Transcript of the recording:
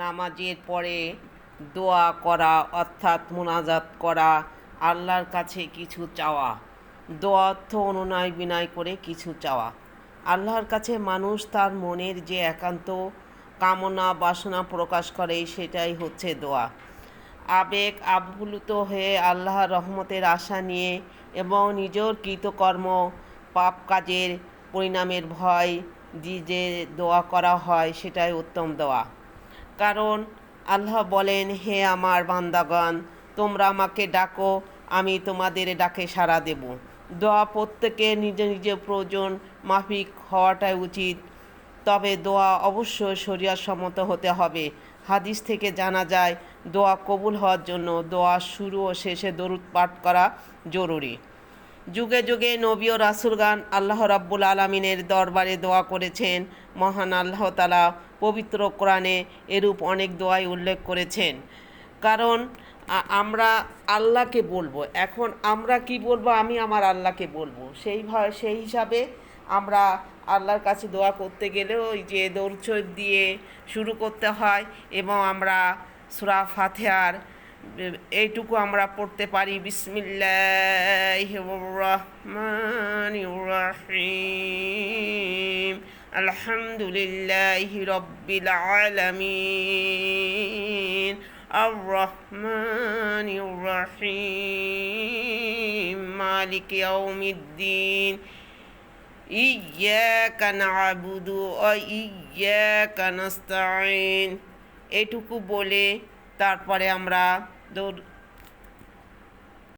নামাজের পরে দোয়া করা অর্থাৎ মুনাজাত করা, আল্লাহর কাছে কিছু চাওয়া। দোয়া অর্থ অনুনয় বিনয় করে কিছু চাওয়া। আল্লাহর কাছে মানুষ তার মনের যে একান্ত কামনা বাসনা প্রকাশ করে, সেটাই হচ্ছে দোয়া। আবেগ আপ্লুত হয়ে আল্লাহর রহমতের আশা নিয়ে এবং নিজের কৃতকর্ম পাপ কাজের পরিণামের ভয় যে দোয়া করা হয়, সেটাই উত্তম দোয়া। কারণ আল্লাহ বলেন, হে আমার বান্দাগণ, তোমরা আমাকে ডাকো, আমি তোমাদের ডাকে সাড়া দেব। দোয়া প্রত্যেকের নিজ নিজ প্রয়োজন মাফিক হওয়াটাই উচিত, তবে দোয়া অবশ্যই শরিয়তসম্মত হতে হবে। হাদিস থেকে জানা যায়, দোয়া কবুল হওয়ার জন্য দোয়া শুরু ও শেষে দরুদ পাঠ করা জরুরি। যুগে যুগে নবী ও রাসূলগণ আল্লাহ রাব্বুল আলামিনের দরবারে দোয়া করেছেন। মহান আল্লাহ তাআলা পবিত্র কোরআনে এরূপ অনেক দোয়াই উল্লেখ করেছেন। কারণ আমরা আল্লাহকে বলবো, এখন আমরা কি বলবো, আমি আমার আল্লাহকে বলবো, সেই হিসাবে আমরা আল্লাহর কাছে দোয়া করতে গেলেও ওই যে দরুদ শরীফ দিয়ে শুরু করতে হয় এবং আমরা সূরা ফাতিহার এইটুকু আমরা পড়তে পারি, বিসমিল্লাহির রহমানির রহিম, আলহামদুলিল্লাহি রাব্বিল আলামিন, আর রহমানির রহিম, মালিকি ইয়াউমিদ্দিন, ইয়্যাকা না'বুদু ওয়া ইয়্যাকা নাস্তাঈন। এইটুকু বলে তারপরে আমরা